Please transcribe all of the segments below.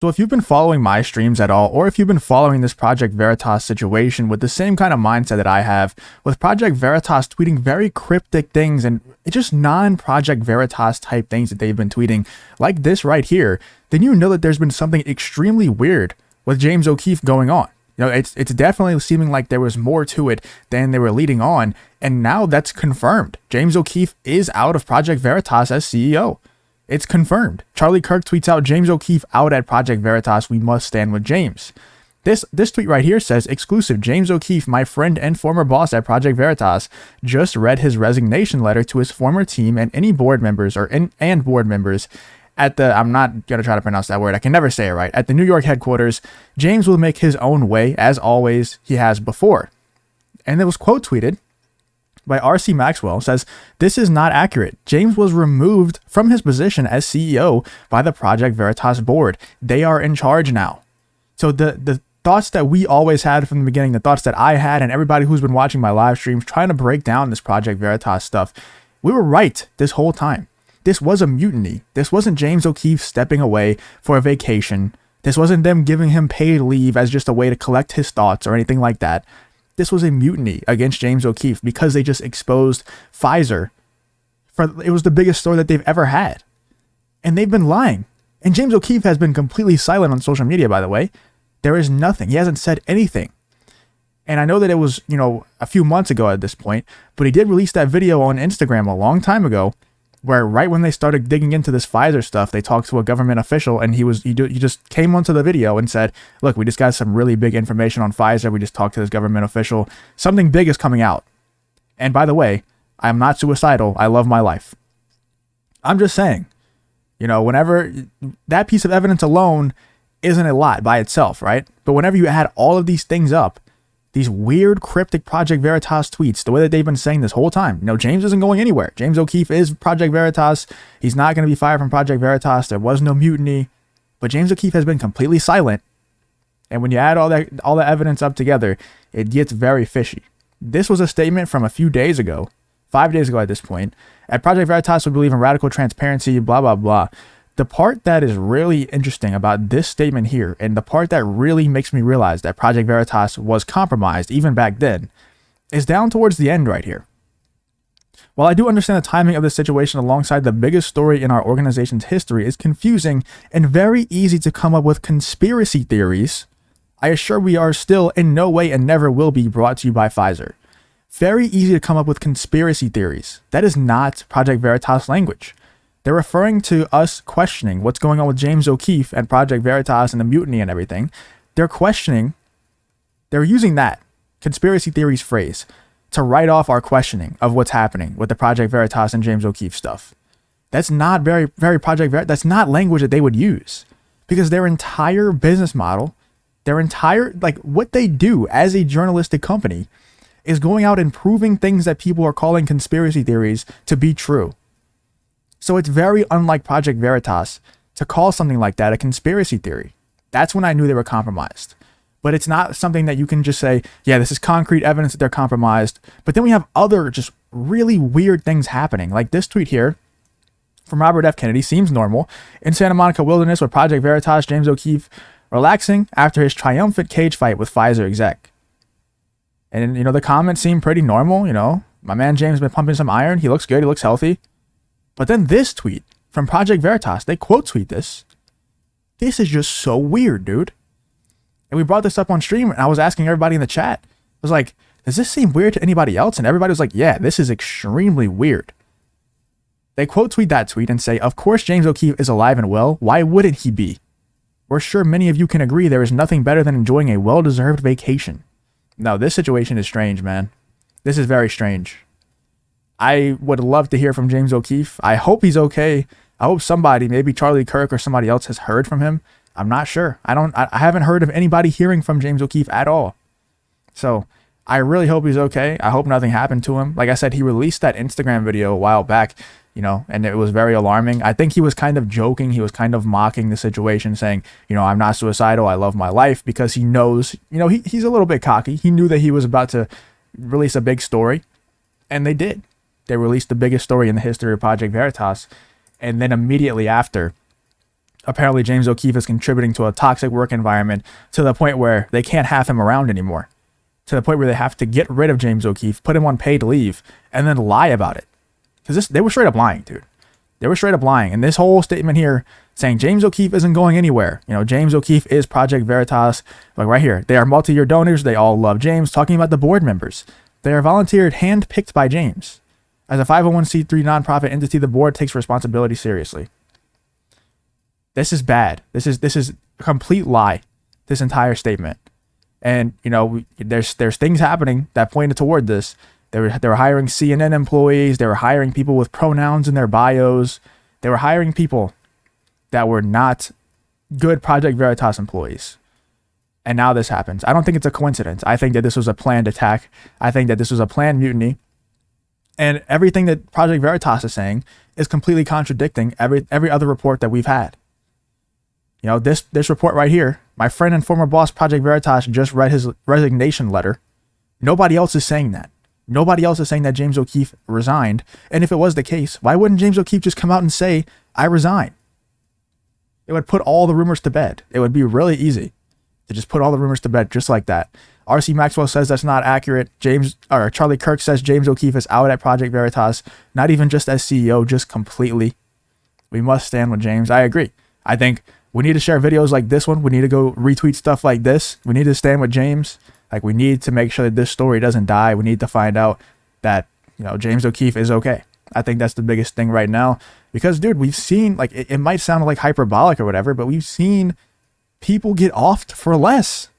So if you've been following my streams at all, or if you've been following this Project Veritas situation with the same kind of mindset that I have, with Project Veritas tweeting very cryptic things and just non-Project Veritas type things that they've been tweeting, like this right here, then you know that there's been something extremely weird with James O'Keefe going on. You know, it's definitely seeming like there was more to it than they were leading on, and now that's confirmed. James O'Keefe is out of Project Veritas as CEO. It's confirmed. Charlie Kirk tweets out, James O'Keefe out at Project Veritas. We must stand with James. This tweet right here says, exclusive, James O'Keefe, my friend and former boss at Project Veritas, just read his resignation letter to his former team and any board members and board members at the, I'm not going to try to pronounce that word, I can never say it right, at the New York headquarters. James will make his own way, as always, he has before. And it was quote tweeted by RC Maxwell, says, this is not accurate. James was removed from his position as CEO by the Project Veritas board. They are in charge now. So the thoughts that we always had from the beginning, the thoughts that I had and everybody who's been watching my live streams trying to break down this Project Veritas stuff, we were right this whole time. This was a mutiny. This wasn't James O'Keefe stepping away for a vacation. This wasn't them giving him paid leave as just a way to collect his thoughts or anything like that. This was a mutiny against James O'Keefe because they just exposed Pfizer. It was the biggest story that they've ever had. And they've been lying. And James O'Keefe has been completely silent on social media, by the way. There is nothing. He hasn't said anything. And I know that it was, a few months ago at this point, but he did release that video on Instagram a long time ago where right when they started digging into this Pfizer stuff, they talked to a government official and he just came onto the video and said, look, we just got some really big information on Pfizer. We just talked to this government official. Something big is coming out. And by the way, I'm not suicidal. I love my life. I'm just saying, whenever that piece of evidence alone isn't a lot by itself, right? But whenever you add all of these things up, these weird cryptic Project Veritas tweets, the way that they've been saying this whole time, James isn't going anywhere. James O'Keefe is Project Veritas. He's not going to be fired from Project Veritas. There was no mutiny, but James O'Keefe has been completely silent. And when you add all the evidence up together, it gets very fishy. This was a statement from a few days ago, 5 days ago at this point. At Project Veritas, we believe in radical transparency, blah, blah, blah. The part that is really interesting about this statement here, and the part that really makes me realize that Project Veritas was compromised even back then, is down towards the end right here. While I do understand the timing of this situation alongside the biggest story in our organization's history is confusing and very easy to come up with conspiracy theories, I assure we are still in no way and never will be brought to you by Pfizer. Very easy to come up with conspiracy theories. That is not Project Veritas language. They're referring to us questioning what's going on with James O'Keefe and Project Veritas and the mutiny and everything. They're using that conspiracy theories phrase to write off our questioning of what's happening with the Project Veritas and James O'Keefe stuff. That's not very Project Veritas. That's not language that they would use because their entire business model, what they do as a journalistic company is going out and proving things that people are calling conspiracy theories to be true. So it's very unlike Project Veritas to call something like that a conspiracy theory. That's when I knew they were compromised. But it's not something that you can just say, yeah, this is concrete evidence that they're compromised. But then we have other just really weird things happening. Like this tweet here from Robert F. Kennedy seems normal. In Santa Monica Wilderness with Project Veritas, James O'Keefe relaxing after his triumphant cage fight with Pfizer exec. And, the comments seem pretty normal. My man James has been pumping some iron. He looks good. He looks healthy. But then this tweet from Project Veritas, they quote tweet this. This is just so weird, dude. And we brought this up on stream and I was asking everybody in the chat. I was like, does this seem weird to anybody else? And everybody was like, yeah, this is extremely weird. They quote tweet that tweet and say, of course James O'Keefe is alive and well. Why wouldn't he be? We're sure many of you can agree there is nothing better than enjoying a well-deserved vacation. No, this situation is strange, man. This is very strange. I would love to hear from James O'Keefe. I hope he's okay. I hope somebody, maybe Charlie Kirk or somebody else, has heard from him. I'm not sure. I haven't heard of anybody hearing from James O'Keefe at all. So I really hope he's okay. I hope nothing happened to him. Like I said, he released that Instagram video a while back, and it was very alarming. I think he was kind of joking. He was kind of mocking the situation, saying, I'm not suicidal. I love my life, because he knows, he's a little bit cocky. He knew that he was about to release a big story, and they did. They released the biggest story in the history of Project Veritas. And then immediately after, apparently James O'Keefe is contributing to a toxic work environment to the point where they can't have him around anymore, to the point where they have to get rid of James O'Keefe, put him on paid leave, and then lie about it. Because they were straight up lying, dude. They were straight up lying. And this whole statement here saying James O'Keefe isn't going anywhere. You know, James O'Keefe is Project Veritas. Like right here, they are multi-year donors. They all love James. Talking about the board members. They are volunteered, handpicked by James. As a 501c3 nonprofit entity, the board takes responsibility seriously. This is bad. This is a complete lie, this entire statement. And, you know, there's things happening that pointed toward this. They were hiring CNN employees. They were hiring people with pronouns in their bios. They were hiring people that were not good Project Veritas employees. And now this happens. I don't think it's a coincidence. I think that this was a planned attack. I think that this was a planned mutiny. And everything that Project Veritas is saying is completely contradicting every other report that we've had. You know, this report right here, my friend and former boss Project Veritas just read his resignation letter. Nobody else is saying that. Nobody else is saying that James O'Keefe resigned. And if it was the case, why wouldn't James O'Keefe just come out and say, I resign? It would put all the rumors to bed. It would be really easy to just put all the rumors to bed just like that. RC Maxwell says that's not accurate. Charlie Kirk says James O'Keefe is out at Project Veritas, not even just as CEO, just completely. We must stand with James. I agree. I think we need to share videos like this one. We need to go retweet stuff like this. We need to stand with James. Like, we need to make sure that this story doesn't die. We need to find out that, you know, James O'Keefe is okay. I think that's the biggest thing right now. Because, dude, we've seen, like, it might sound like hyperbolic or whatever, but we've seen people get offed for less.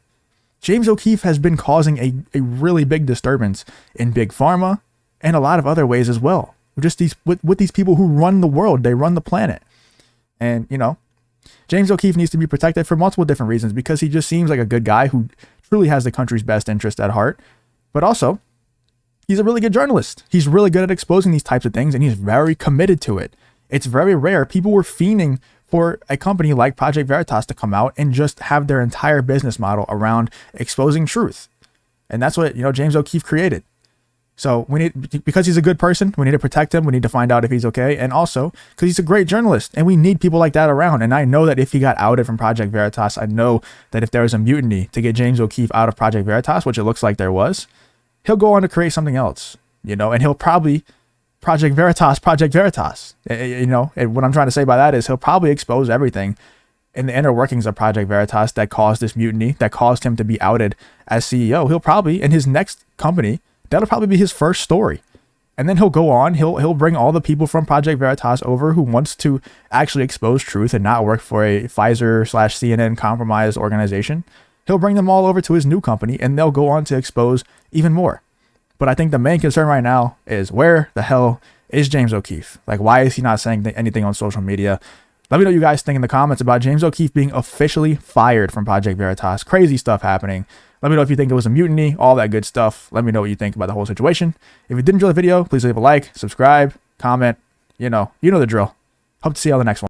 James O'Keefe has been causing a really big disturbance in big pharma and a lot of other ways as well. Just with these people who run the world, they run the planet. And, you know, James O'Keefe needs to be protected for multiple different reasons, because he just seems like a good guy who truly has the country's best interest at heart. But also, he's a really good journalist. He's really good at exposing these types of things, and he's very committed to it. It's very rare. People were fiending for a company like Project Veritas to come out and just have their entire business model around exposing truth. And that's what, you know, James O'Keefe created. So we need, because he's a good person, we need to protect him. We need to find out if he's okay. And also because he's a great journalist, and we need people like that around. And I know that if he got outed from Project Veritas, I know that if there was a mutiny to get James O'Keefe out of Project Veritas, which it looks like there was, he'll go on to create something else, you know, and he'll probably Project Veritas. You know, and what I'm trying to say by that is he'll probably expose everything in the inner workings of Project Veritas that caused this mutiny, that caused him to be outed as CEO. He'll probably, in his next company, that'll probably be his first story. And then he'll go on, he'll bring all the people from Project Veritas over who wants to actually expose truth and not work for a Pfizer/CNN compromised organization. He'll bring them all over to his new company, and they'll go on to expose even more. But I think the main concern right now is, where the hell is James O'Keefe? Like, why is he not saying anything on social media? Let me know what you guys think in the comments about James O'Keefe being officially fired from Project Veritas. Crazy stuff happening. Let me know if you think it was a mutiny, all that good stuff. Let me know what you think about the whole situation. If you did enjoy the video, please leave a like, subscribe, comment. You know the drill. Hope to see you on the next one.